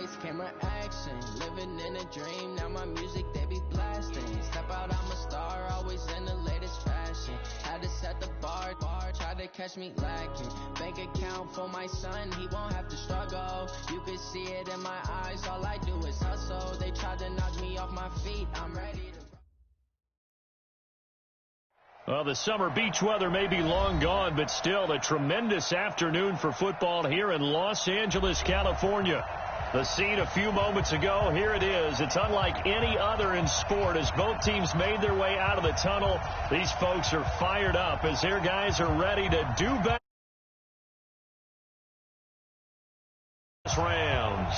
lights, camera action. Living in a dream, now my music they be blasting. Step out, I'm a star, always in the latest fashion. Had to set the bar, try to catch me lacking. Bank account for my son, he won't have to struggle. You can see it in my eyes, all I do is hustle. They tried to knock me off my feet, I'm ready to... Well, the summer beach weather may be long gone, but still a tremendous afternoon for football here in Los Angeles, California. The scene a few moments ago, here it is. It's unlike any other in sport as both teams made their way out of the tunnel. These folks are fired up as their guys are ready to do better. Rams.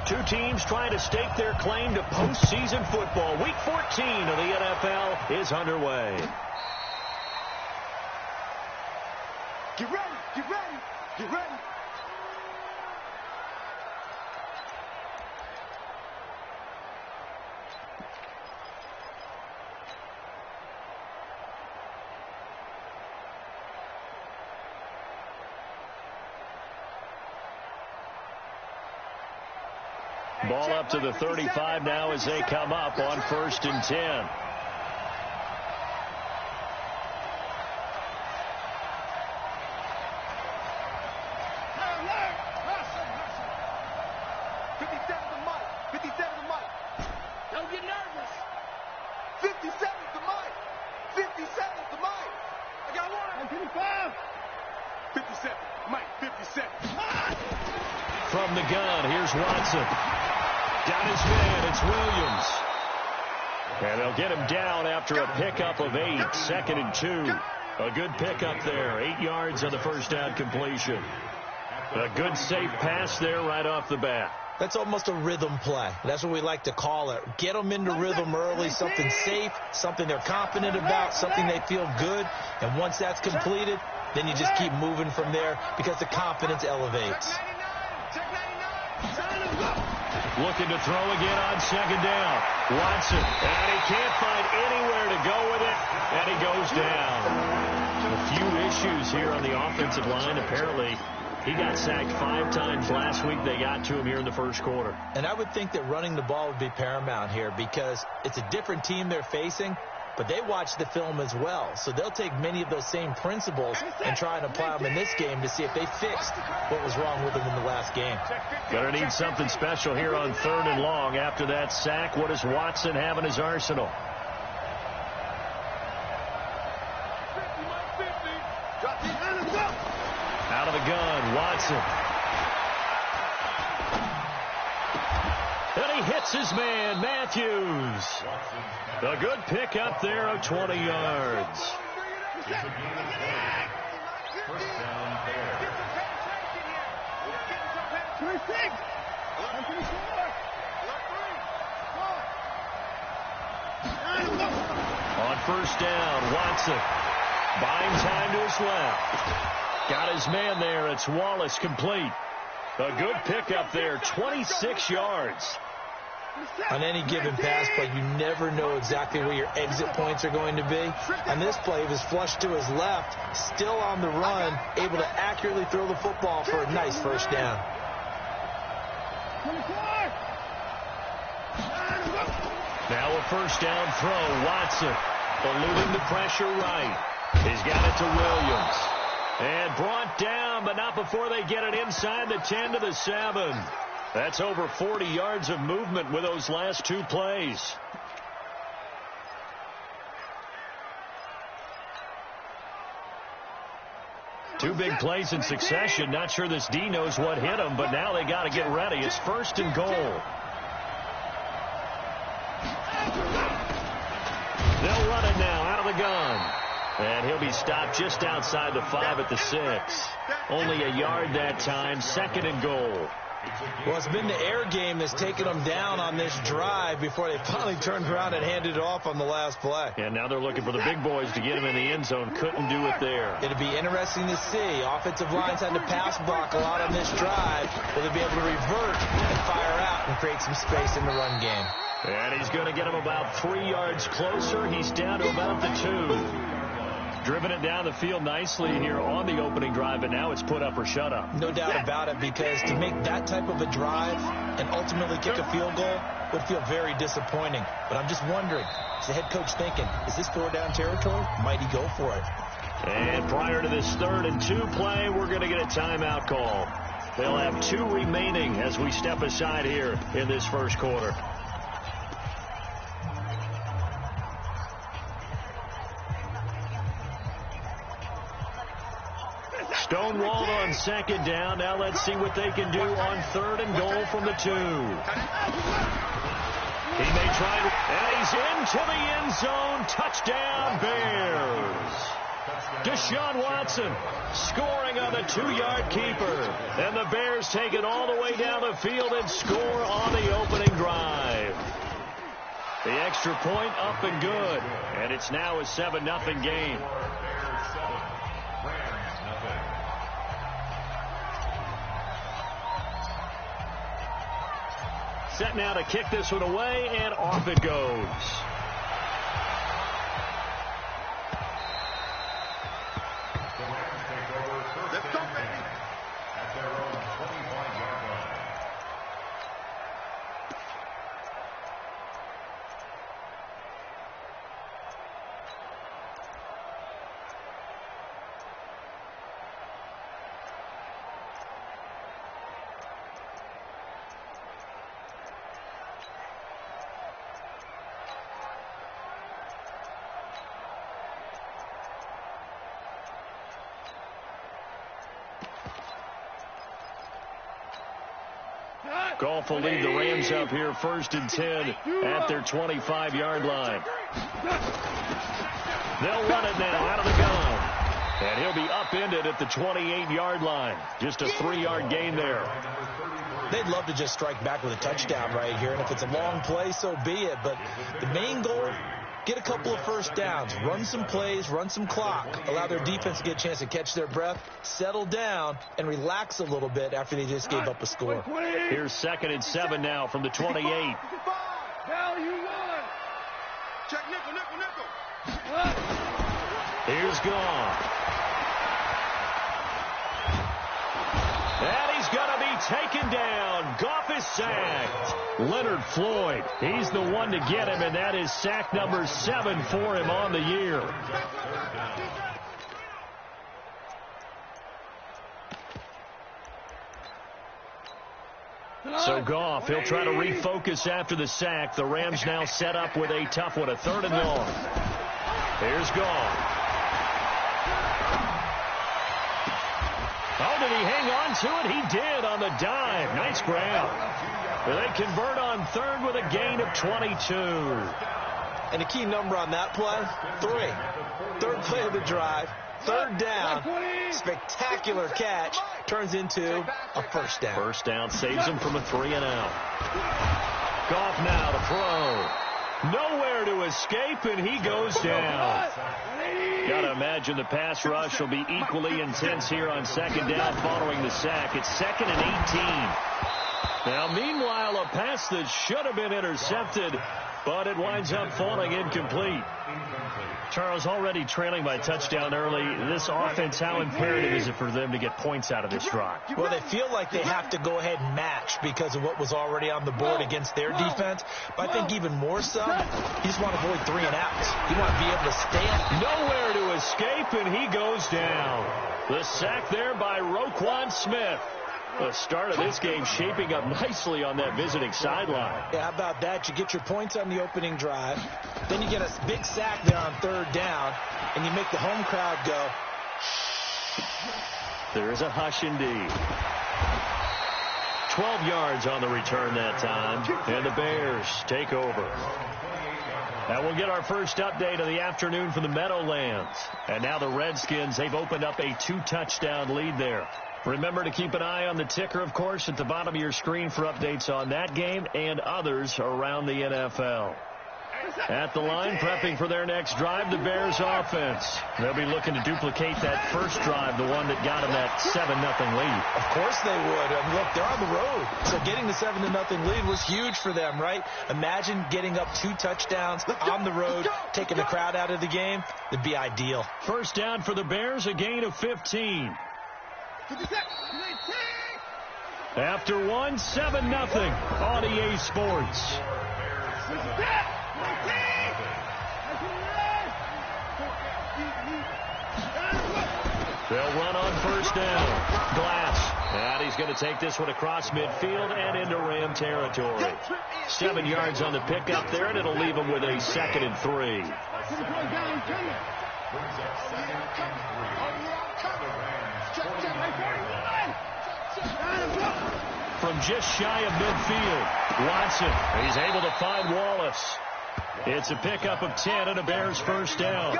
Two teams trying to stake their claim to postseason football. Week 14 of the NFL is underway. Get ready, get ready, get ready. Ball up to the 35 now as they come up on 1st and 10. Don't get nervous. 57's the mic. 57's the mic. I got one. 55. 57. Mike, 57. From the gun, here's Watson. Got his man, it's Williams. And they'll get him down after a pickup of 8, 2nd and 2. A good pickup there, 8 yards on the first down completion. A good safe pass there right off the bat. That's almost a rhythm play. That's what we like to call it. Get them into rhythm early, something safe, something they're confident about, something they feel good. And once that's completed, then you just keep moving from there because the confidence elevates. Looking to throw again on 2nd down. Watson, and he can't find anywhere to go with it, and he goes down. A few issues here on the offensive line. Apparently, he got sacked 5 times last week. They got to him here in the first quarter. And I would think that running the ball would be paramount here because it's a different team they're facing, but they watch the film as well. So they'll take many of those same principles and try and apply them in this game to see if they fixed what was wrong with them in the last game. Gonna need something special here on 3rd and long. After that sack, what does Watson have in his arsenal? Out of the gun, Watson. And he hits his man, Matthews. A good pick up there of 20 yards. On 1st down, Watson buying time to his left. Got his man there. It's Wallace complete. A good pickup there, 26 yards. On any given pass play, you never know exactly where your exit points are going to be. On this play, he was flushed to his left, still on the run, able to accurately throw the football for a nice 1st down. Now a 1st down throw, Watson eluding the pressure right. He's got it to Williams. And brought down, but not before they get it inside the 10 to the 7. That's over 40 yards of movement with those last 2 plays. Two big plays in succession. Not sure this D knows what hit him, but now they got to get ready. It's 1st and goal. They'll run it now out of the gun. And he'll be stopped just outside the 5 at the 6. Only a yard that time, 2nd and goal. Well, it's been the air game that's taken them down on this drive before they finally turned around and handed it off on the last play. And now they're looking for the big boys to get him in the end zone. Couldn't do it there. It'll be interesting to see. Offensive lines had to pass block a lot on this drive. Will they be able to revert and fire out and create some space in the run game? And he's going to get him about 3 yards closer. He's down to about the 2. Driven it down the field nicely here on the opening drive, but now it's put up or shut up. No doubt about it, because to make that type of a drive and ultimately kick a field goal would feel very disappointing. But I'm just wondering, is the head coach thinking, is this 4-down territory? Might he go for it? And prior to this 3rd and 2 play, we're going to get a timeout call. They'll have 2 remaining as we step aside here in this first quarter. Stonewalled on 2nd down. Now let's see what they can do on 3rd and goal from the 2. He may try, and he's into the end zone. Touchdown, Bears. Deshaun Watson scoring on the 2-yard keeper. And the Bears take it all the way down the field and score on the opening drive. The extra point up and good. And it's now a 7-0 game. Set now to kick this one away, and off it goes. Let's go, baby. At their own 25-yard line. Goff will lead the Rams up here 1st and 10 at their 25-yard line. They'll run it now out of the gun. And he'll be upended at the 28-yard line. Just a 3-yard gain there. They'd love to just strike back with a touchdown right here. And if it's a long play, so be it. But the main goal, get a couple of first downs, run some plays, run some clock, allow their defense to get a chance to catch their breath, settle down, and relax a little bit after they just gave up a score. Here's 2nd and 7 now from the 28. Now you won. Check nickel, nickel, nickel. Here's Goff. And he's going to be taken down. Goff is sacked. Leonard Floyd, he's the one to get him, and that is sack number 7 for him on the year. So Goff, he'll try to refocus after the sack. The Rams now set up with a tough one, a 3rd and long. Here's Goff. Oh, did he hang on to it? He did on the dive. Nice grab. They convert on 3rd with a gain of 22. And the key number on that play, 3. 3rd play of the drive, 3rd down, spectacular catch, turns into a 1st down. 1st down saves him from a 3-and-out. Goff now to throw. Nowhere to escape, and he goes down. Got to imagine the pass rush will be equally intense here on 2nd down following the sack. It's 2nd and 18. Now, meanwhile, a pass that should have been intercepted, but it winds up falling incomplete. Charles, already trailing by touchdown early. This offense, how imperative is it for them to get points out of this drive? Well, they feel like they have to go ahead and match because of what was already on the board against their defense. But I think even more so, you just want to avoid 3-and-outs. You want to be able to stay up. Nowhere to escape, and he goes down. The sack there by Roquan Smith. The start of this game shaping up nicely on that visiting sideline. Yeah, how about that? You get your points on the opening drive. Then you get a big sack there on 3rd down, and you make the home crowd go. There is a hush indeed. 12 yards on the return that time, and the Bears take over. And we'll get our first update of the afternoon from the Meadowlands. And now the Redskins, they've opened up a 2-touchdown lead there. Remember to keep an eye on the ticker, of course, at the bottom of your screen for updates on that game and others around the NFL. At the line, prepping for their next drive, the Bears offense. They'll be looking to duplicate that first drive, the one that got them that 7-0 lead. Of course they would. Look, they're on the road. So getting the 7-0 lead was huge for them, right? Imagine getting up 2 touchdowns on the road, taking the crowd out of the game. It'd be ideal. First down for the Bears, a gain of 15. After 7-0 on EA Sports. They'll run on first down. Glass. And he's going to take this one across midfield and into Ram territory. 7 yards on the pickup there, and it'll leave him with a 2nd and 3. From just shy of midfield, Watson. He's able to find Wallace. It's a pickup of 10 and a Bears first down.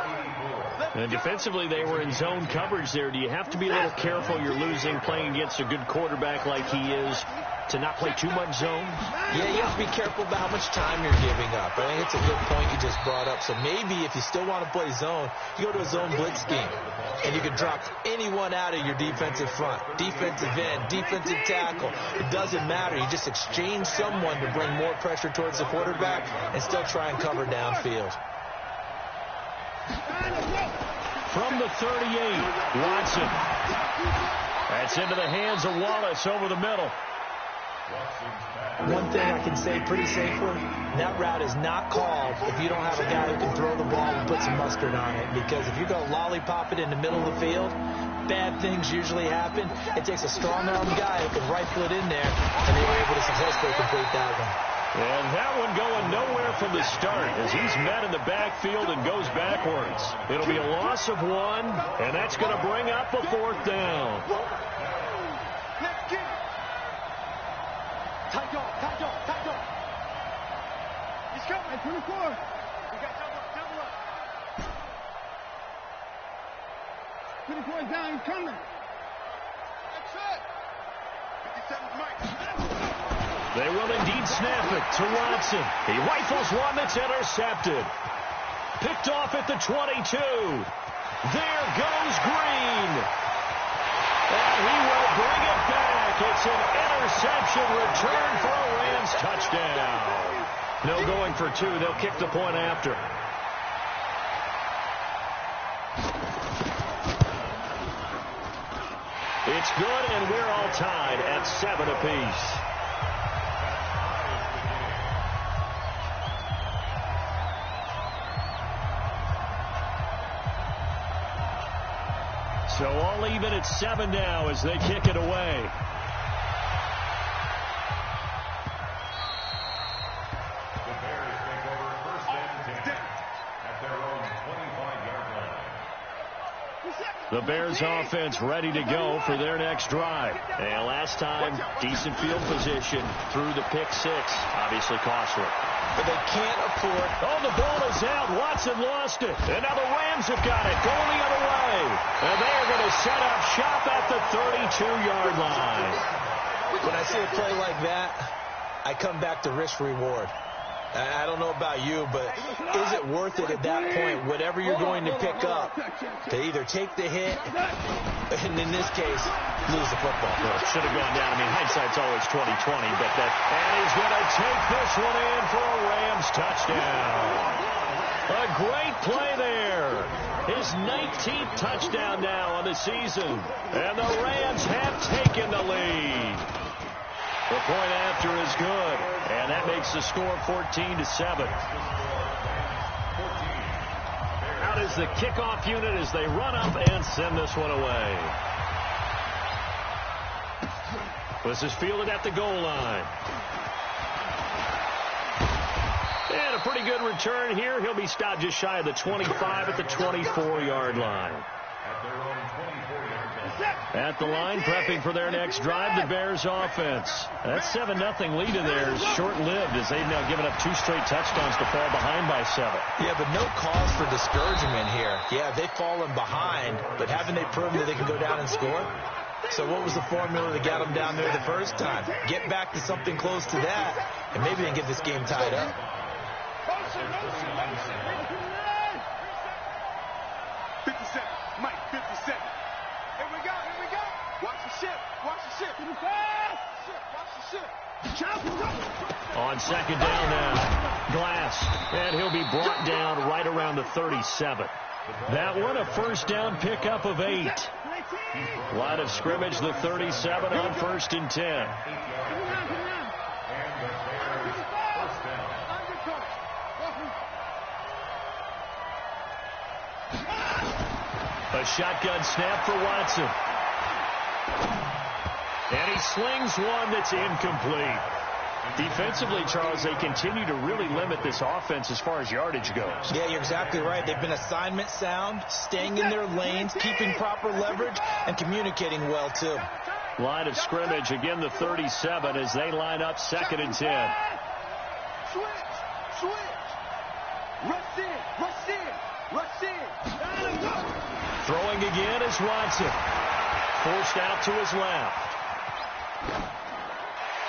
And defensively, they were in zone coverage there. Do you have to be a little careful? You're losing playing against a good quarterback like he is to not play too much zone? Yeah, you have to be careful about how much time you're giving up. I think it's a good point you just brought up. So maybe if you still want to play zone, you go to a zone blitz scheme. And you can drop anyone out of your defensive front, defensive end, defensive tackle. It doesn't matter. You just exchange someone to bring more pressure towards the quarterback and still try and cover downfield. From the 38, Watson. That's into the hands of Wallace over the middle. One thing I can say pretty safely, that route is not called if you don't have a guy who can throw the ball and put some mustard on it. Because if you go lollipop it in the middle of the field, bad things usually happen. It takes a strong-armed guy who can rifle it in there, and they were able to successfully complete that one. And that one going nowhere from the start as he's met in the backfield and goes backwards. It'll be a loss of 1, and that's going to bring up a 4th down. Tight on. He's coming. 24. We got double up. 24 is down. He's coming. That's it. 57's Mike. They will indeed snap it to Watson. He rifles one that's intercepted. Picked off at the 22. There goes Green. And he will bring it back. It's an interception return for a Rams touchdown. No going for 2. They'll kick the point after. It's good, and we're all tied at 7 apiece. So all even at 7 now as they kick it away. The Bears take over first and 10 at their own 25-yard line. The Bears offense ready to go for their next drive. And last time, decent field position through the pick 6. Obviously costly. But they can't afford. Oh, the ball is out. Watson lost it. And now the Rams have got it. Going the other way. And they are going to set up shop at the 32-yard line. When I see a play like that, I come back to risk-reward. I don't know about you, but is it worth it at that point, whatever you're going to pick up, to either take the hit, and in this case, lose the football? Well, it should have gone down. I mean, hindsight's always 20/20, but that. And he's going to take this one in for a Rams touchdown. A great play there. His 19th touchdown now on the season. And the Rams have taken the lead. The point after is good, and that makes the score 14-7. Out is the kickoff unit as they run up and send this one away. This is fielded at the goal line. And a pretty good return here. He'll be stopped just shy of the 25 at the 24-yard line. At the line, prepping for their next drive, the Bears offense. That 7-0 lead in there is short-lived as they've now given up 2 straight touchdowns to fall behind by 7. Yeah, but no cause for discouragement here. Yeah, they've fallen behind, but haven't they proven that they can go down and score? So what was the formula that got them down there the first time? Get back to something close to that, and maybe they get this game tied up. Motion. 57. Mike, 57. Here we go. Watch the ship. Watch the ship. On second down now, Glass, and he'll be brought down right around the 37. That one a first down pickup of 8. Line of scrimmage, the 37 on 1st and 10. A shotgun snap for Watson. And he slings one that's incomplete. Defensively, Charles, they continue to really limit this offense as far as yardage goes. Yeah, you're exactly right. They've been assignment sound, staying in their lanes, keeping proper leverage, and communicating well, too. Line of scrimmage, again, the 37 as they line up 2nd and 10. Switch. Rush in. Throwing again is Watson. Forced out to his left.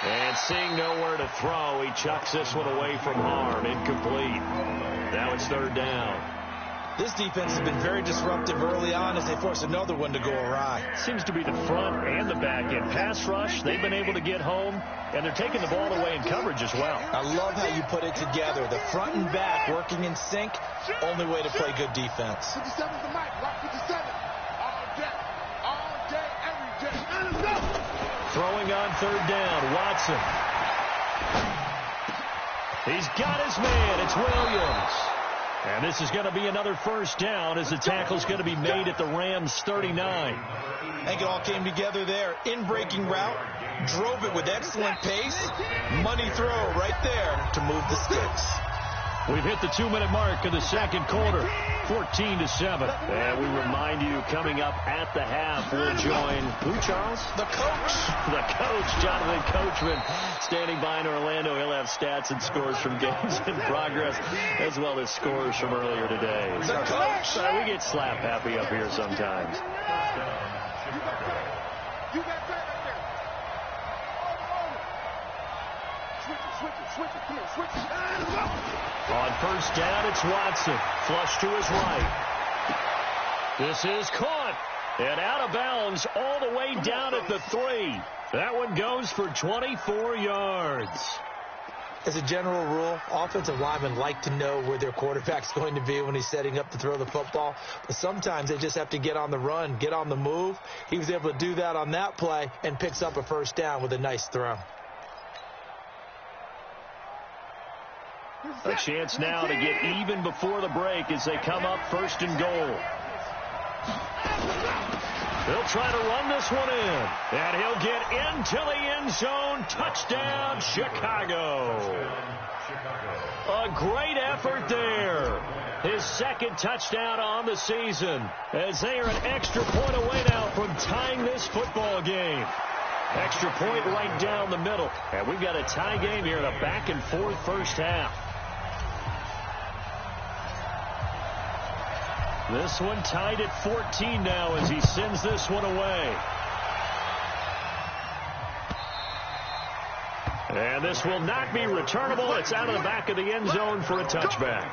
And seeing nowhere to throw, he chucks this one away from harm. Incomplete. Now it's 3rd down. This defense has been very disruptive early on as they force another one to go awry. Seems to be the front and the back end. Pass rush, they've been able to get home, and they're taking the ball away in coverage as well. I love how you put it together. The front and back working in sync, only way to play good defense. 57's the mic. Rock 57. All day, every day. Throwing on 3rd down, Watson. He's got his man. It's Williams. And this is going to be another first down as the tackle's going to be made at the Rams' 39. I think it all came together there. In-breaking route, drove it with excellent pace. Money throw right there to move the sticks. We've hit the 2-minute mark of the second quarter, 14-7. And we remind you, coming up at the half, we'll join who, Charles? The coach. The coach, Jonathan Coachman, standing by in Orlando. He'll have stats and scores from games in progress, as well as scores from earlier today. The coach. We get slap happy up here sometimes. You got that right there. Switch it. Come on, switch it. On first down, it's Watson. Flush to his right. This is caught. And out of bounds all the way down at the 3. That one goes for 24 yards. As a general rule, offensive linemen like to know where their quarterback's going to be when he's setting up to throw the football. But sometimes they just have to get on the run, get on the move. He was able to do that on that play and picks up a first down with a nice throw. A chance now to get even before the break as they come up 1st and goal. They'll try to run this one in, and he'll get into the end zone. Touchdown, Chicago. A great effort there. His 2nd touchdown on the season, as they are an extra point away now from tying this football game. Extra point right down the middle, and we've got a tie game here in a back-and-forth first half. This one tied at 14 now as he sends this one away. And this will not be returnable. It's out of the back of the end zone for a touchback.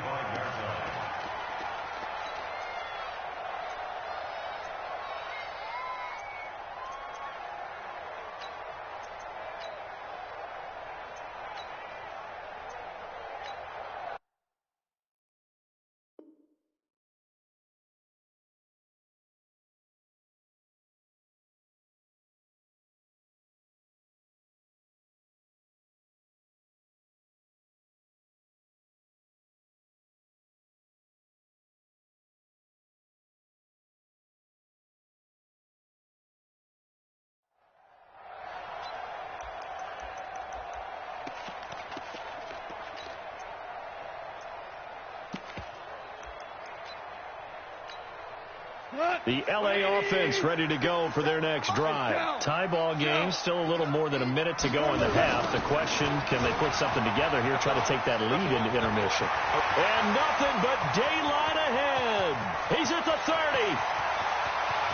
The L.A. offense ready to go for their next drive. Tie ball game, still a little more than a minute to go in the half. The question, can they put something together here, try to take that lead into intermission? And nothing but daylight ahead. He's at the 30.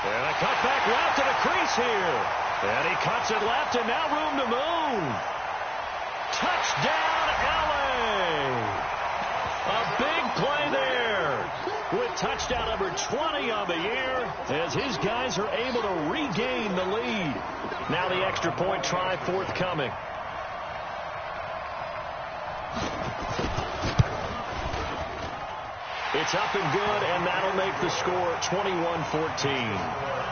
And a cutback left to the crease here. And he cuts it left, and now room to move. Touchdown, LA. A big play there with touchdown number 20 on the year as his guys are able to regain the lead. Now the extra point try forthcoming. It's up and good, and that'll make the score 21-14.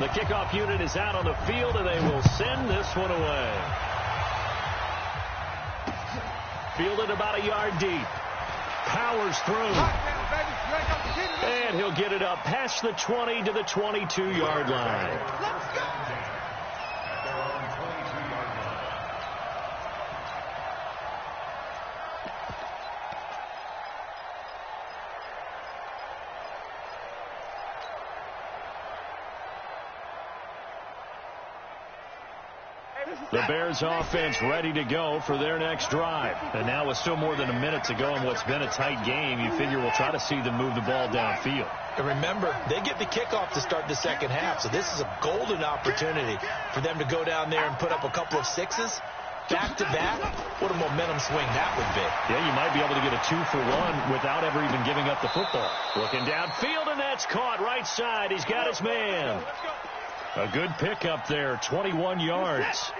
The kickoff unit is out on the field, and they will send this one away. Fielded about a yard deep. Powers through. And he'll get it up past the 20 to the 22-yard line. Let's go! The Bears offense ready to go for their next drive. And now with still more than a minute to go in what's been a tight game, you figure we'll try to see them move the ball downfield. And remember, they get the kickoff to start the second half, so this is a golden opportunity for them to go down there and put up a couple of sixes back-to-back. What a momentum swing that would be. Yeah, you might be able to get a 2-for-1 without ever even giving up the football. Looking downfield, and that's caught right side. He's got his man. A good pickup there, 21 yards.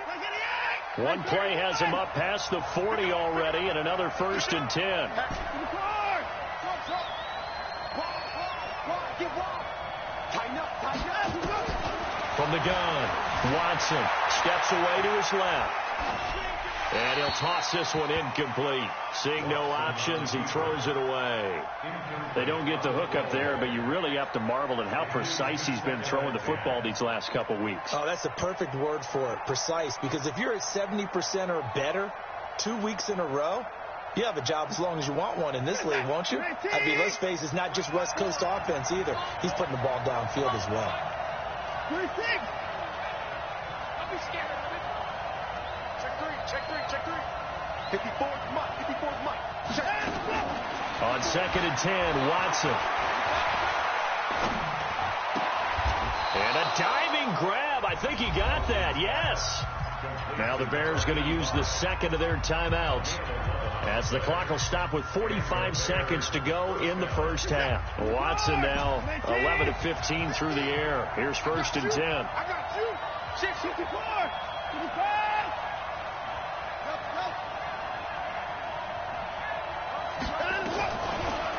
One play has him up past the 40 already, and another 1st and 10. From the gun, Watson steps away to his left. And he'll toss this one incomplete. Seeing no options, he throws it away. They don't get the hook up there, but you really have to marvel at how precise he's been throwing the football these last couple weeks. Oh, that's the perfect word for it, precise. Because if you're at 70% or better 2 weeks in a row, you have a job as long as you want one in this league, won't you? I mean, let's face it, it's not just West Coast offense either. He's putting the ball downfield as well. Don't be scared. Check three. 54's Mike. On 2nd and 10, Watson. And a diving grab. I think he got that. Yes. Now the Bears going to use the second of their timeouts as the clock will stop with 45 seconds to go in the first half. Watson now 11 of 15 through the air. Here's 1st and 10. I got you. 654.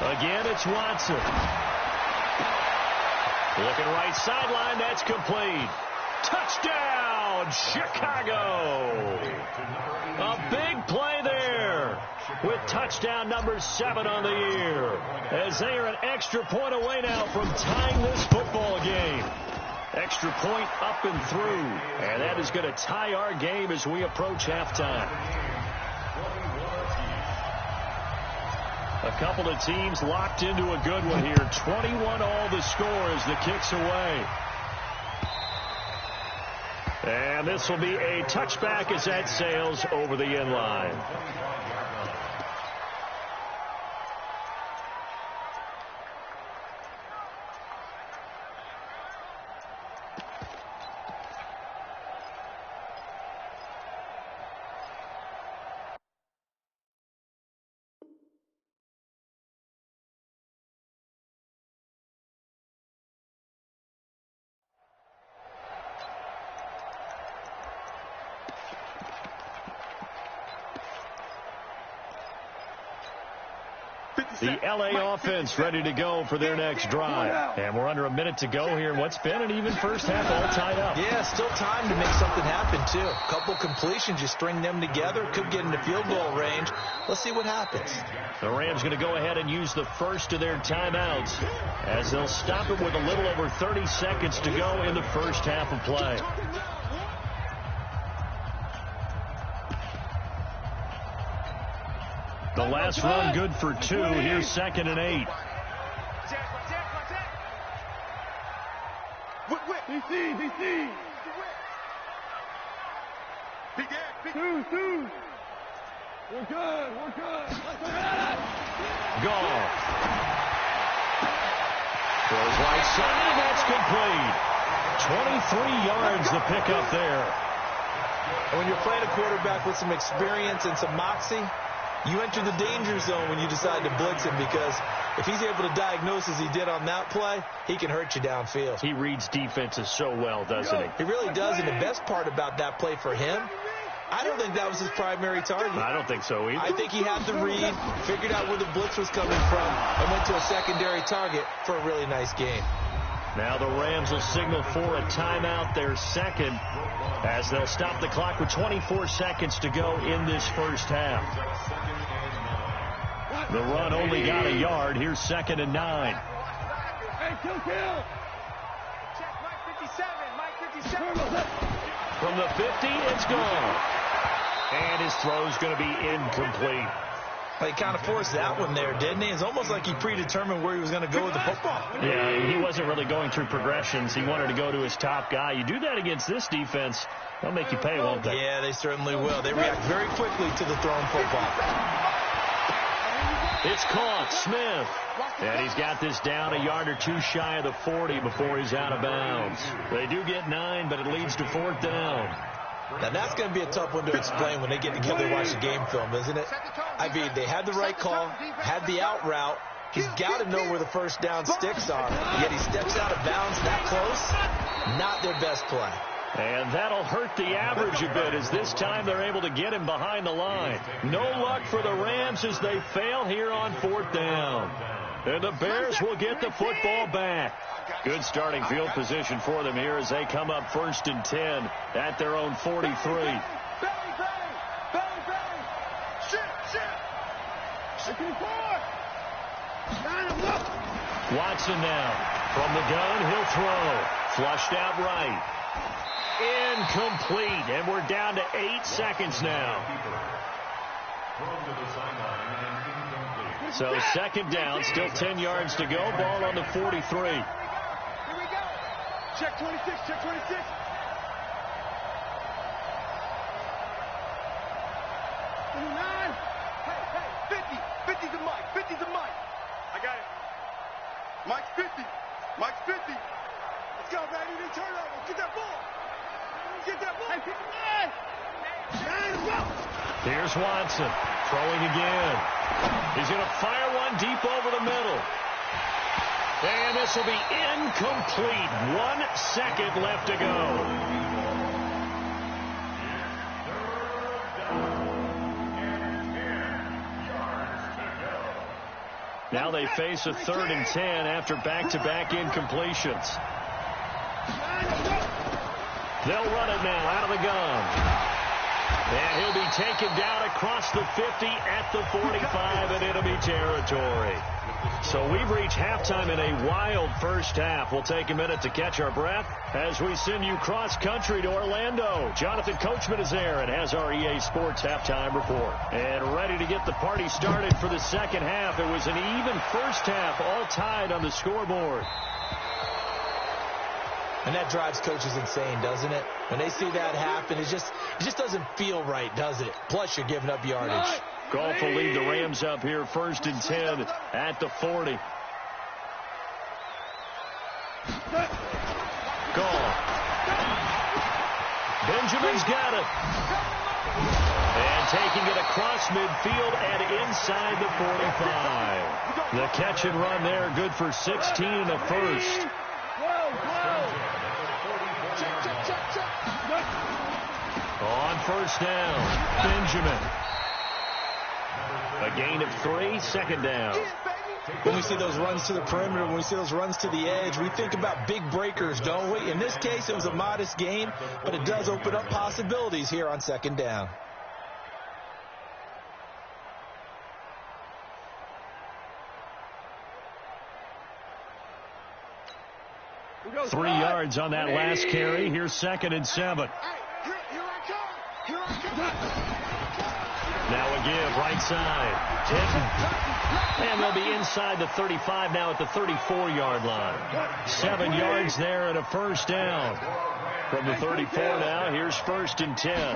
Again, it's Watson. Looking right sideline, that's complete. Touchdown, Chicago. A big play there with touchdown number 7 on the year, as they are an extra point away now from tying this football game. Extra point up and through, and that is going to tie our game as we approach halftime. A couple of teams locked into a good one here. 21 all the score as the kick's away. And this will be a touchback as that sails over the end line. The LA offense ready to go for their next drive. And we're under a minute to go here in what's been an even first half, all tied up. Yeah, still time to make something happen, too. A couple completions, you string them together, could get into field goal range. Let's see what happens. The Rams going to go ahead and use the first of their timeouts as they'll stop it with a little over 30 seconds to go in the first half of play. The last run good for 2. Here's 2nd and 8. We're good. We're good. Goff. Throws right side. That's complete. 23 yards the pickup there. And when you're playing a quarterback with some experience and some moxie, you enter the danger zone when you decide to blitz him, because if he's able to diagnose as he did on that play, he can hurt you downfield. He reads defenses so well, doesn't he? He really does, and the best part about that play for him, I don't think that was his primary target. I don't think so either. I think he had the read, figured out where the blitz was coming from, and went to a secondary target for a really nice game. Now the Rams will signal for a timeout, their second, as they'll stop the clock with 24 seconds to go in this first half. The run only got a yard. Here's 2nd and 9. Hey, kill. Check, Mike 57. From the 50, it's gone. And his throw's going to be incomplete. He kind of forced that one there, didn't he? It's almost like he predetermined where he was going to go with the football. Yeah, he wasn't really going through progressions. He wanted to go to his top guy. You do that against this defense, they'll make you pay, won't they? Yeah, they certainly will. They react very quickly to the thrown football. It's caught. Smith. And he's got this down a yard or two shy of the 40 before he's out of bounds. They do get 9, but it leads to 4th down. Now, that's going to be a tough one to explain when they get together and watch the game film, isn't it? I mean, they had the right call, had the out route. He's got to know where the first down sticks are. Yet he steps out of bounds that close. Not their best play. And that'll hurt the average a bit, as this time they're able to get him behind the line. No luck for the Rams as they fail here on 4th down. And the Bears will get the football back. Good starting field position for them here as they come up 1st and 10 at their own 43. Belly. Shit. Watson now. From the gun, he'll throw. Flushed out right. Incomplete. And we're down to 8 seconds now. So 2nd down, still 10 yards to go. Ball on the 43. Here we go. Check 26. 29. Hey, 50. 50's a Mike. I got it. Mike's 50. Let's go, baby. They turn over. Get that ball. Hey, 59. Here's Watson throwing again. He's going to fire one deep over the middle. And this will be incomplete. 1 second left to go. Now they face a 3rd and 10 after back-to-back incompletions. They'll run it now out of the gun. And he'll be taken down across the 50 at the 45 in enemy territory. So we've reached halftime in a wild first half. We'll take a minute to catch our breath as we send you cross-country to Orlando. Jonathan Coachman is there and has our EA Sports halftime report. And ready to get the party started for the second half. It was an even first half, all tied on the scoreboard. And that drives coaches insane, doesn't it? When they see that happen, it just doesn't feel right, does it? Plus, you're giving up yardage. Goff will lead the Rams up here 1st and 10 at the 40. Goff. Benjamin's got it. And taking it across midfield and inside the 45. The catch and run there, good for 16 and a first. On 1st down, Benjamin. A gain of 3, 2nd down. When we see those runs to the perimeter, when we see those runs to the edge, we think about big breakers, don't we? In this case, it was a modest gain, but it does open up possibilities here on 2nd down. Three yards on that last carry. Here's 2nd and 7. Now a give, right side. Hinton. And they'll be inside the 35 now at the 34-yard line. 7 yards there and a 1st down. From the 34 now, here's 1st and 10.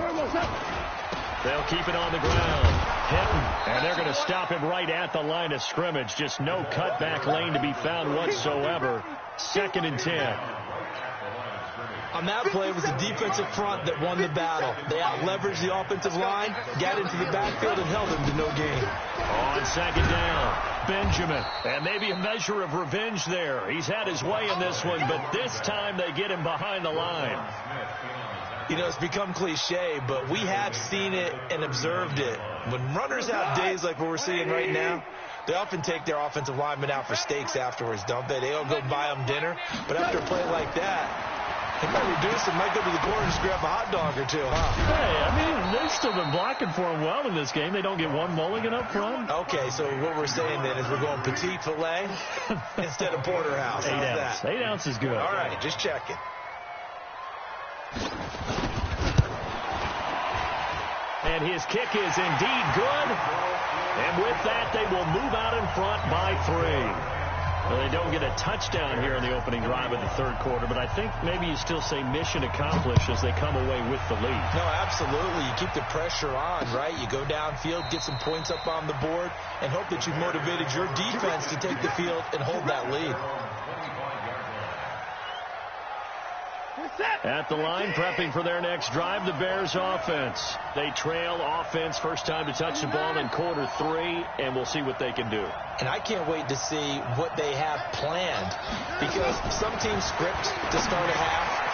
They'll keep it on the ground. hitting, and they're going to stop him right at the line of scrimmage. Just no cutback lane to be found whatsoever. 2nd and 10. On that play, it was the defensive front that won the battle. They out-leveraged the offensive line, got into the backfield, and held them to no gain. On 2nd down, Benjamin. And maybe a measure of revenge there. He's had his way in this one, but this time they get him behind the line. You know, it's become cliche, but we have seen it and observed it. When runners have days like what we're seeing right now, they often take their offensive linemen out for steaks afterwards, don't they? They don't go buy them dinner. But after a play like that, they might reduce it, might go to the corner and just grab a hot dog or two, huh? Hey, I mean, they've still been blocking for him well in this game. They don't get one mulligan up front. Okay, so what we're saying then is we're going petite filet instead of porterhouse. How's that? 8 ounce is good. All right, just checking. And his kick is indeed good. And with that, they will move out in front by 3. Well, they don't get a touchdown here in the opening drive of the 3rd quarter, but I think maybe you still say mission accomplished as they come away with the lead. No, absolutely. You keep the pressure on, right? You go downfield, get some points up on the board, and hope that you've motivated your defense to take the field and hold that lead. At the line, prepping for their next drive, the Bears offense. They trail offense, first time to touch the ball in quarter 3, and we'll see what they can do. And I can't wait to see what they have planned, because some teams script to start a half.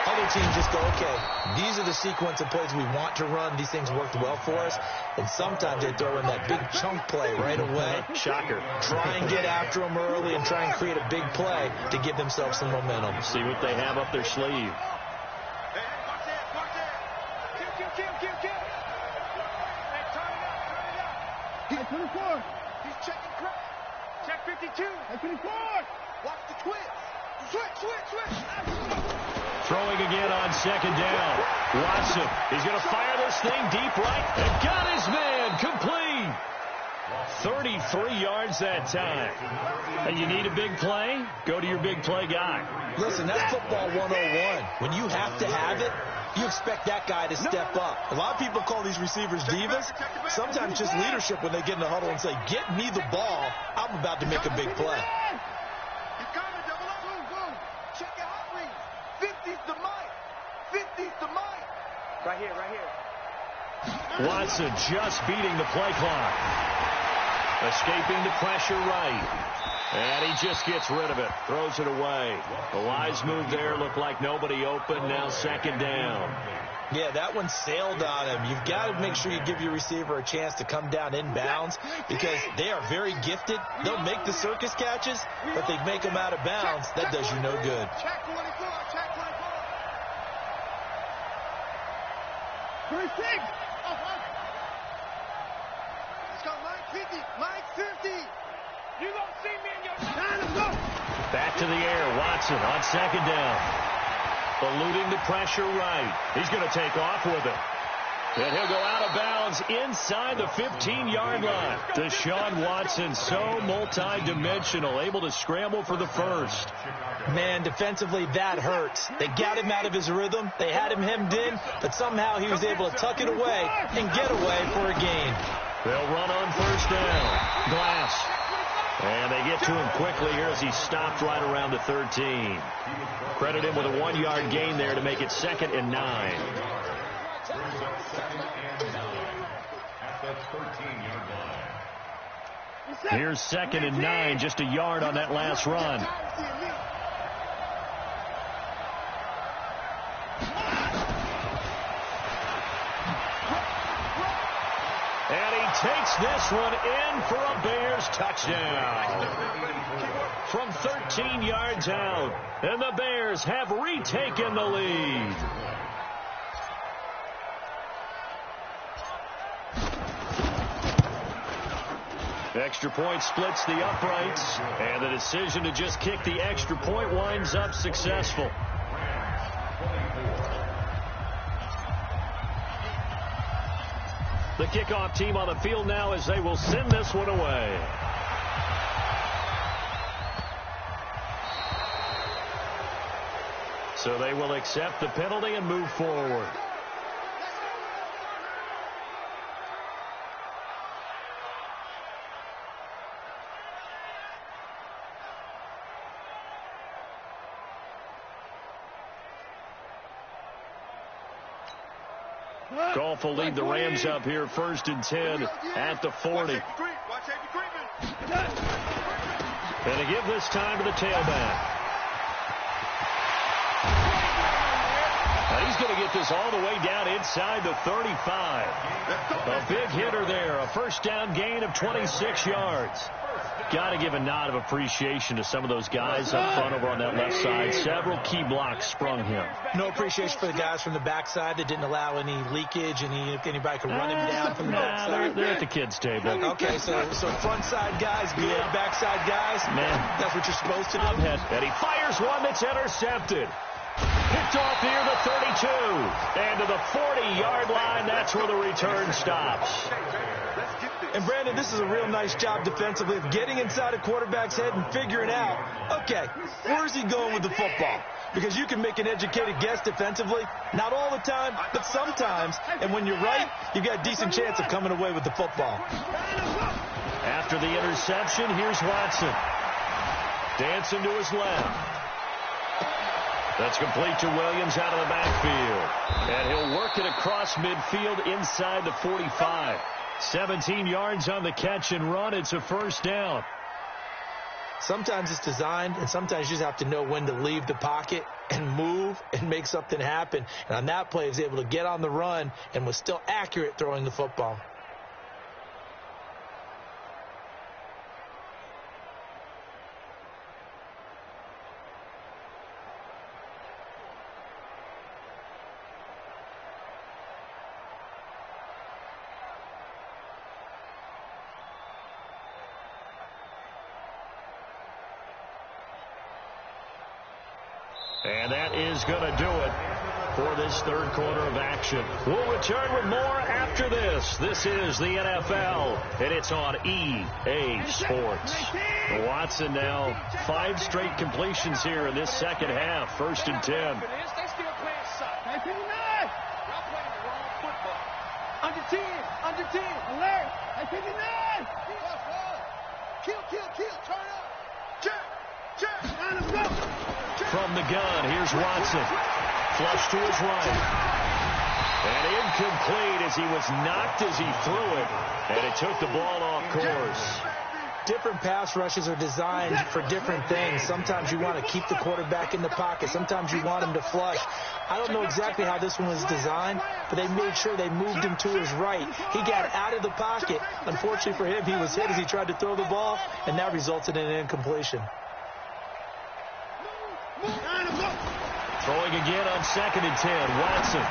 Other teams just go, okay, these are the sequence of plays we want to run. These things worked well for us. And sometimes they throw in that big chunk play right away. Shocker. Try and get after them early and try and create a big play to give themselves some momentum. See what they have up their sleeve. He's 24. He's checking crap. Check 52. Hey, 24. Watch the twist. Switch. Throwing again on 2nd down. Watson, he's going to fire this thing deep right and got his man complete. 33 yards that time. And you need a big play? Go to your big play guy. Listen, that's football 101. When you have to have it, you expect that guy to step up. A lot of people call these receivers divas. Sometimes just leadership when they get in the huddle and say, get me the ball. I'm about to make a big play. Check your hot reads. 50's the mic. 50's the mic. Right here. Watson just beating the play clock. Escaping the pressure right. And he just gets rid of it. Throws it away. The wise move there. Looked like nobody open. Now 2nd down. Yeah, that one sailed on him. You've got to make sure you give your receiver a chance to come down inbounds because they are very gifted. They'll make the circus catches, but they make them out of bounds. That does you no good. Check 24. Check 24. 36. Let's go, Mike 50. Mike 50. You don't see me in your Time to go. Back to the air. Watson on 2nd down. Eluding the pressure right. He's going to take off with it. And he'll go out of bounds inside the 15-yard line. Deshaun Watson, so multi-dimensional, able to scramble for the first. Man, defensively, that hurts. They got him out of his rhythm. They had him hemmed in, but somehow he was able to tuck it away and get away for a gain. They'll run on 1st down. Glass. And they get to him quickly here as he stopped right around the 13. Credit him with a 1-yard gain there to make it 2nd and 9. Here's 2nd and 9, just a yard on that last run. And he takes this one in for a Bears touchdown. From 13 yards out, and the Bears have retaken the lead. Extra point splits the uprights, and the decision to just kick the extra point winds up successful. The kickoff team on the field now as they will send this one away. So they will accept the penalty and move forward. Goff will lead the Rams up here 1st and 10 at the 40. And to give this time to the tailback. And he's going to get this all the way down inside the 35. A big hitter there. A first down gain of 26 yards. Got to give a nod of appreciation to some of those guys up front over on that left side. Several key blocks sprung him. No appreciation for the guys from the backside that didn't allow any leakage, and anybody could run him down from the backside. They're at the kids' table. Okay, so front side guys, good, backside guys. Man, that's what you're supposed to do. And he fires one that's intercepted. Picked off near the 32. And to the 40-yard line, that's where the return stops. And, Brandon, this is a real nice job defensively of getting inside a quarterback's head and figuring out, okay, where's he going with the football? Because you can make an educated guess defensively, not all the time, but sometimes. And when you're right, you've got a decent chance of coming away with the football. After the interception, here's Watson. Dancing to his left. That's complete to Williams out of the backfield. And he'll work it across midfield inside the 45. 17 yards on the catch and run. It's a first down. Sometimes it's designed, and sometimes you just have to know when to leave the pocket and move and make something happen. And on that play, he was able to get on the run and was still accurate throwing the football. And that is going to do it for this third quarter of action. We'll return with more after this. This is the NFL, and it's on EA Sports. Watson now 5 straight completions here in this second half. 1st and 10. They still playing suck. Y'all playing the wrong football. Under 10. Alert. 59. Kill. Turn up. Check. Let's go. From the gun, here's Watson. Flush to his right. And incomplete as he was knocked as he threw it. And it took the ball off course. Different pass rushes are designed for different things. Sometimes you want to keep the quarterback in the pocket. Sometimes you want him to flush. I don't know exactly how this one was designed, but they made sure they moved him to his right. He got out of the pocket. Unfortunately for him, he was hit as he tried to throw the ball, and that resulted in an incompletion. Throwing again on 2nd and 10. Watson.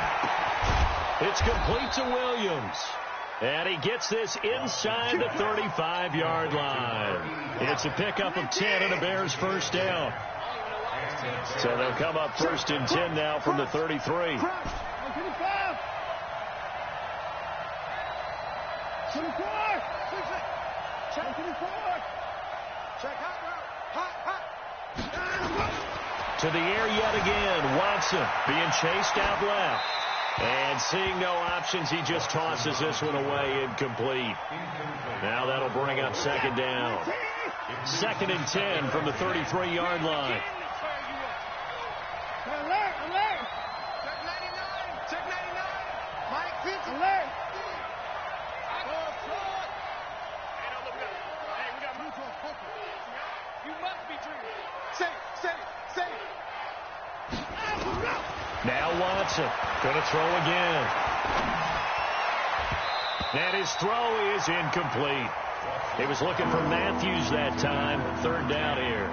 It's complete to Williams. And he gets this inside the 35-yard line. It's a pickup of 10 and a Bears first down. So they'll come up 1st and 10 now from the 33. To the air yet again. Watson being chased out left. And seeing no options, he just tosses this one away, incomplete. Now that'll bring up 2nd down. 2nd and 10 from the 33-yard line. Alert. Check 99. Mike 50. Alert. Hey, we got mutual focus. You must be dreaming. Say it. Now Watson going to throw again. And his throw is incomplete. He was looking for Matthews that time. 3rd down here.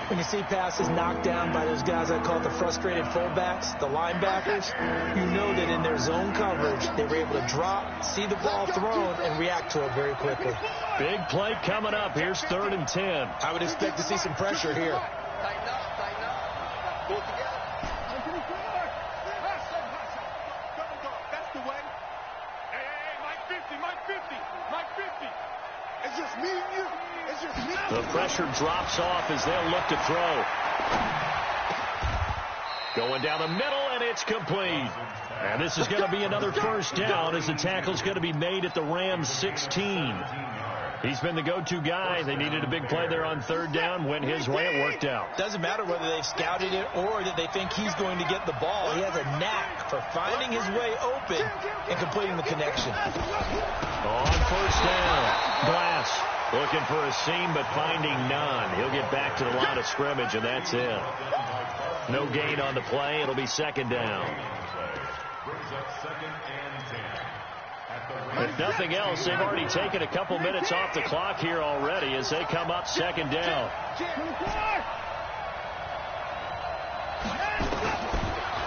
When you see passes knocked down by those guys I call the frustrated fullbacks, the linebackers, you know that in their zone coverage, they were able to drop, see the ball thrown, and react to it very quickly. Big play coming up. Here's 3rd and 10. I would expect to see some pressure here. Tighten up. Pull together. That's the way. Hey, Mike 50. It's just me and you. The pressure drops off as they'll look to throw. Going down the middle, and it's complete. And this is going to be another first down as the tackle's going to be made at the Rams 16. He's been the go-to guy. They needed a big play there on third down. Went his way. It worked out. Doesn't matter whether they've scouted it or that they think he's going to get the ball. He has a knack for finding his way open and completing the connection. On first down, Glass looking for a seam but finding none. He'll get back to the line of scrimmage, and that's it. No gain on the play. It'll be second down. If nothing else, they've already taken a couple minutes off the clock here already as they come up second down.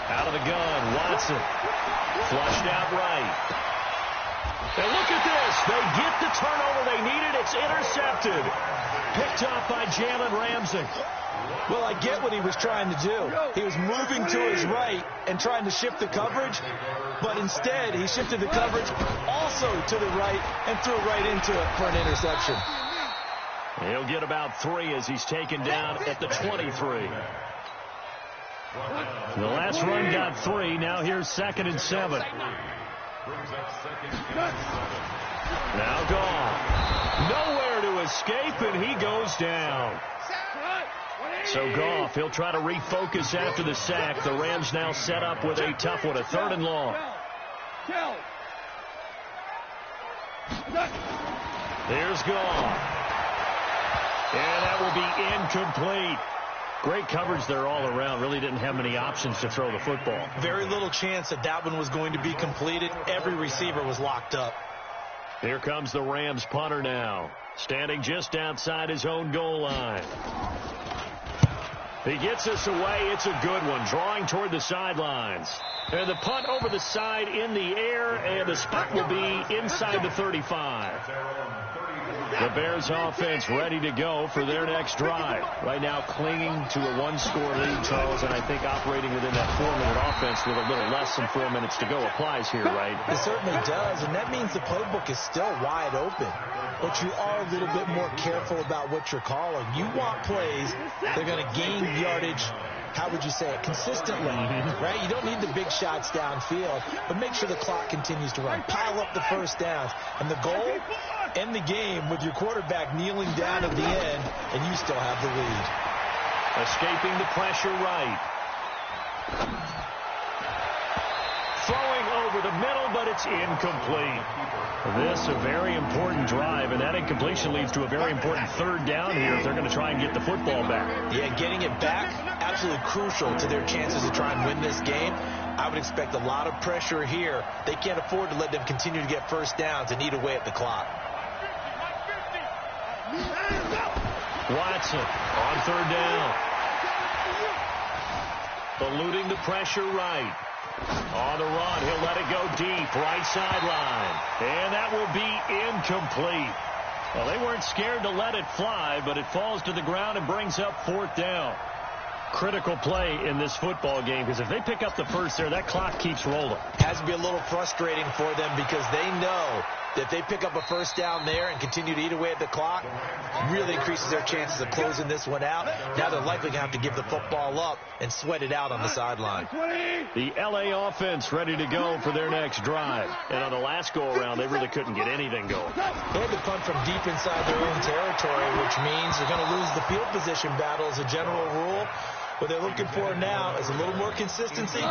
Out of the gun, Watson. Flushed out right. And look at this. They get the turnover they needed. It's intercepted. Picked off by Jalen Ramsey. Well, I get what he was trying to do. He was moving to his right and trying to shift the coverage, but instead he shifted the coverage also to the right and threw right into it for an interception. He'll get about 3 as he's taken down at the 23. The last run got 3. Now here's 2nd and 7. Now gone. Nowhere to escape, and he goes down. So Goff, he'll try to refocus after the sack. The Rams now set up with a tough one, a 3rd and long. Here's Goff. And that will be incomplete. Great coverage there all around. Really didn't have many options to throw the football. Very little chance that that one was going to be completed. Every receiver was locked up. Here comes the Rams punter now. Standing just outside his own goal line. He gets us away. It's a good one. Drawing toward the sidelines. And the punt over the side in the air, and the spot will be inside the 35. The Bears offense ready to go for their next drive. Right now clinging to a 1-score lead, Charles, and I think operating within that 4-minute offense with a little less than 4 minutes to go applies here, right? It certainly does, and that means the playbook is still wide open. But you are a little bit more careful about what you're calling. You want plays that are going to gain yardage, how would you say it, consistently, right? You don't need the big shots downfield, but make sure the clock continues to run. Pile up the first downs. And the goal, end the game with your quarterback kneeling down at the end, and you still have the lead. Escaping the pressure right. Throwing over the middle, but it's incomplete. This a very important drive, and that incompletion leads to a very important 3rd down here if they're going to try and get the football back. Yeah, getting it back, absolutely crucial to their chances to try and win this game. I would expect a lot of pressure here. They can't afford to let them continue to get first downs and eat away at the clock. Watson on 3rd down. Eluding the pressure right. On the run, he'll let it go deep, right sideline. And that will be incomplete. Well, they weren't scared to let it fly, but it falls to the ground and brings up 4th down. Critical play in this football game, because if they pick up the first there, that clock keeps rolling. Has to be a little frustrating for them because they know that if they pick up a first down there and continue to eat away at the clock, really increases their chances of closing this one out. Now they're likely going to have to give the football up and sweat it out on the sideline. The L.A. offense ready to go for their next drive. And on the last go-around, they really couldn't get anything going. They had to punt from deep inside their own territory, which means they're going to lose the field position battle as a general rule. What they're looking for now is a little more consistency,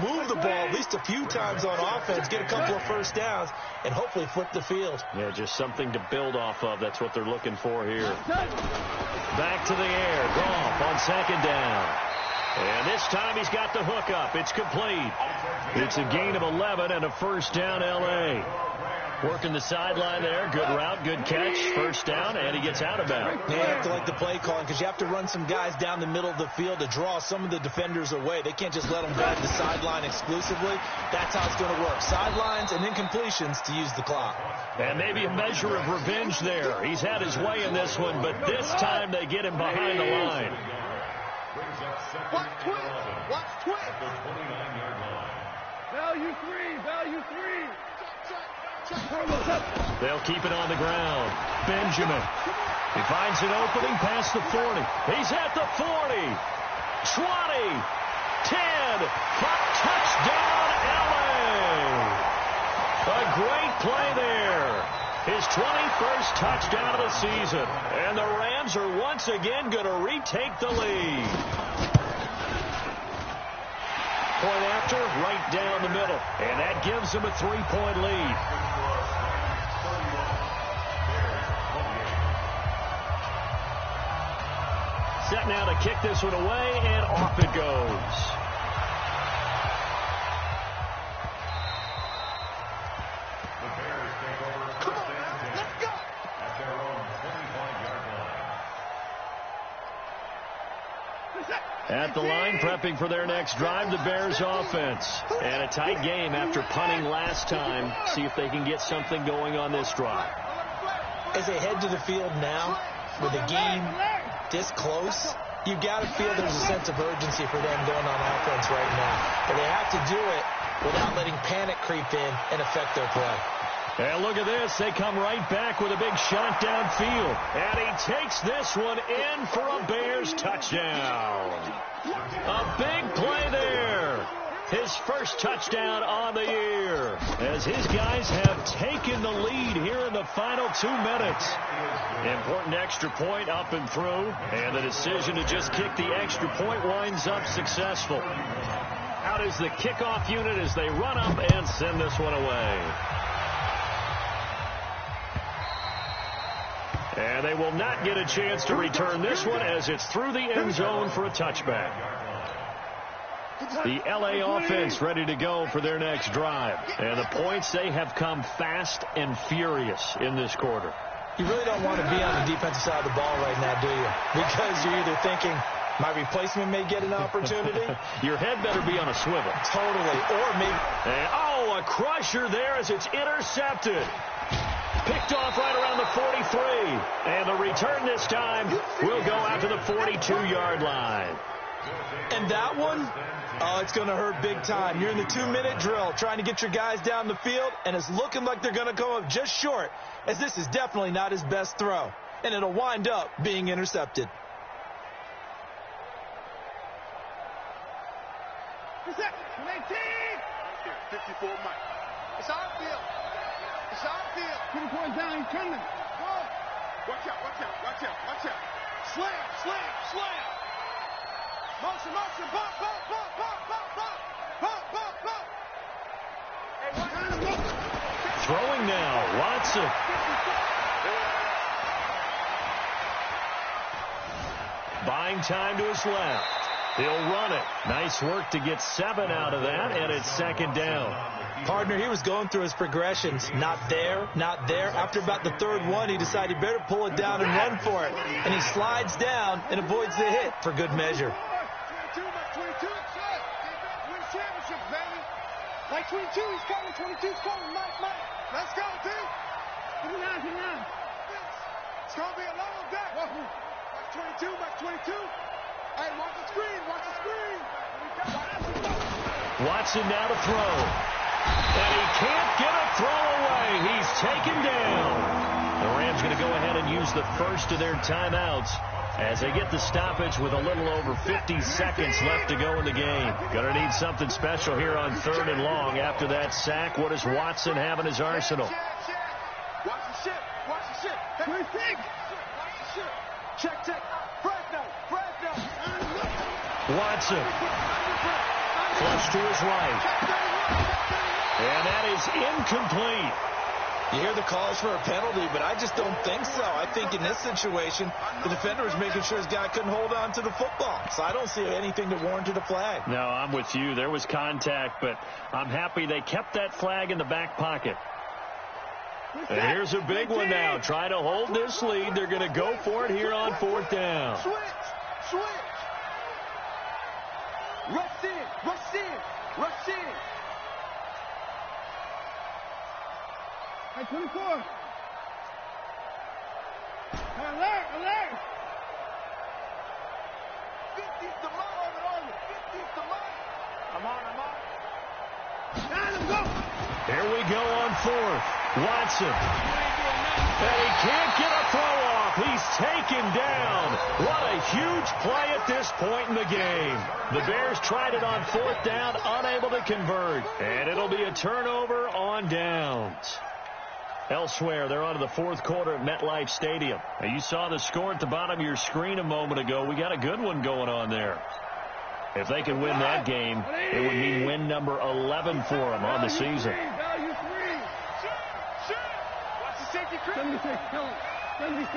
move the ball at least a few times on offense, get a couple of first downs, and hopefully flip the field. Yeah, just something to build off of. That's what they're looking for here. Back to the air. Goff on 2nd down. And this time he's got the hook up. It's complete. It's a gain of 11 and a first down L.A. Working the sideline there. Good route, good catch. First down, and he gets out of bounds. Yeah, you have to like the play calling because you have to run some guys down the middle of the field to draw some of the defenders away. They can't just let them drive the sideline exclusively. That's how it's going to work. Sidelines and incompletions to use the clock. And maybe a measure of revenge there. He's had his way in this one, but this time they get him behind the line. Watch twist. Value 3. They'll keep it on the ground. Benjamin. He finds an opening past the 40. He's at the 40. 20. 10. Touchdown, L.A. A great play there. his 21st touchdown of the season. And the Rams are once again going to retake the lead. Point after, right down the middle. And that gives them a 3-point lead. Set now to kick this one away, and off it goes. At the line, prepping for their next drive, the Bears offense. And a tight game after punting last time. See if they can get something going on this drive. As they head to the field now, with the game this close, you've got to feel there's a sense of urgency for them going on offense right now. But they have to do it without letting panic creep in and affect their play. And look at this. They come right back with a big shot downfield. And he takes this one in for a Bears touchdown. A big play there. His first touchdown on the year. As his guys have taken the lead here in the final 2 minutes. Important extra point up and through. And the decision to just kick the extra point winds up successful. Out is the kickoff unit as they run up and send this one away. And they will not get a chance to return this one as it's through the end zone for a touchback. The LA offense ready to go for their next drive. And the points, they have come fast and furious in this quarter. You really don't want to be on the defensive side of the ball right now, do you? Because you're either thinking, my replacement may get an opportunity. Your head better be on a swivel. Totally. Or maybe... And, oh, a crusher there as it's intercepted. Picked off right around the 43. And the return this time will go out to the 42-yard line. And that one, oh, it's going to hurt big time. You're in the 2-minute drill trying to get your guys down the field, and it's looking like they're going to go up just short, as this is definitely not his best throw. And it'll wind up being intercepted. 54 Mike. It's our field. It's our field. 2 points down, he's coming. Go. Watch out, watch out, watch out, watch out. Slam, slam, slam. Motion, motion, bump, bump, bump, bump, bump, bump, bump, bump, bump. Hey, watch. Throwing now, Watson. Buying time to his left. He'll run it. Nice work to get 7 out of that, and it's second down. Partner, he was going through his progressions. Not there, not there. After about the third one, he decided he better pull it down and run for it. And he slides down and avoids the hit for good measure. 22, Mike 22. Win championship, baby. Mike 22, he's coming. 22's coming. Mike. Let's go, D. Come on. It's going to be a long day. Mike 22, Mike 22. Hey, watch the screen, watch the screen. Watson now to throw. And he can't get a throw away. He's taken down. The Rams going to go ahead and use the first of their timeouts as they get the stoppage with a little over 50 seconds left to go in the game. Going to need something special here on 3rd and long after that sack. What does Watson have in his arsenal? Watch the ship, watch the ship. Hey, watch the ship. Check. Fresno. Watson. Flush to his right. And that is incomplete. You hear the calls for a penalty, but I just don't think so. I think in this situation, the defender was making sure his guy couldn't hold on to the football. So I don't see anything that warranted a flag. No, I'm with you. There was contact, but I'm happy they kept that flag in the back pocket. And here's a big one now. Trying to hold this lead. They're going to go for it here on 4th down. Switch. Rush in. Hey, 24. Alert. 50's the mark. 50's the mark. I'm on. Got him, go. Here we go on 4th. Watson. And he can't get a throw off. He's taken down. What a huge play at this point in the game. The Bears tried it on 4th down, unable to convert. And it'll be a turnover on downs. Elsewhere, they're on to the fourth quarter at MetLife Stadium. Now, you saw the score at the bottom of your screen a moment ago. We got a good one going on there. If they can win that game, it would mean win number 11 for them on the season. Value three. Watch the safety. 76. Kill him. 76.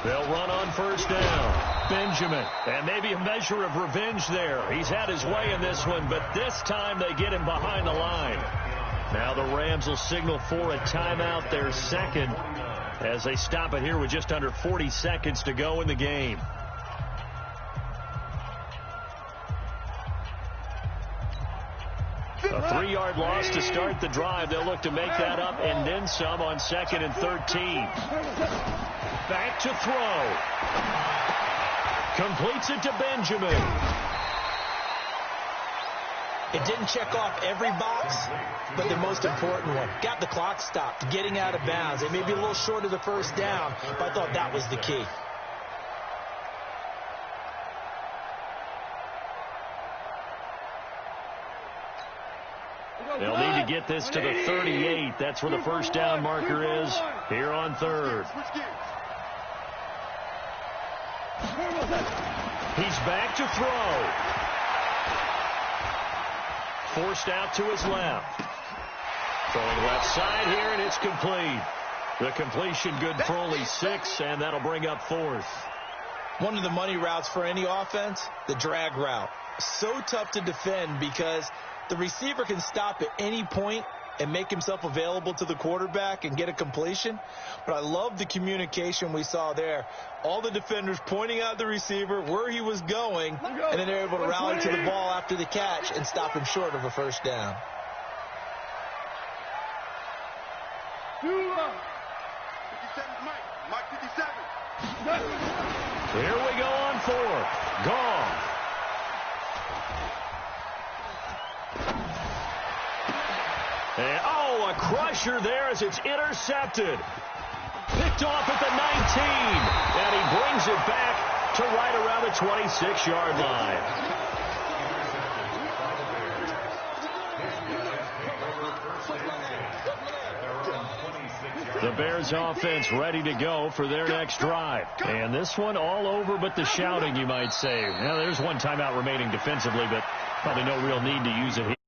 They'll run on first down. Benjamin. And maybe a measure of revenge there. He's had his way in this one, but this time they get him behind the line. Now the Rams will signal for a timeout, their second, as they stop it here with just under 40 seconds to go in the game. A 3-yard loss to start the drive. They'll look to make that up and then some on 2nd and 13. Back to throw. Completes it to Benjamin. It didn't check off every box, but the most important one. Got the clock stopped, getting out of bounds. It may be a little short of the first down, but I thought that was the key. They'll need to get this to the 38. That's where the first down marker is here on third. He's back to throw. Forced out to his left. Throwing left side here, and it's complete. The completion good for only 6, and that'll bring up 4th. One of the money routes for any offense, the drag route. So tough to defend because the receiver can stop at any point and make himself available to the quarterback and get a completion. But I love the communication we saw there. All the defenders pointing out the receiver, where he was going, and then they're able to rally to the ball after the catch and stop him short of a first down. 57, Mike 57. Here we go on 4th. Gone. And, a crusher there as it's intercepted. Picked off at the 19. And he brings it back to right around the 26-yard line. The Bears offense ready to go for their next drive. And this one all over but the shouting, you might say. Now, there's one timeout remaining defensively, but probably no real need to use it here.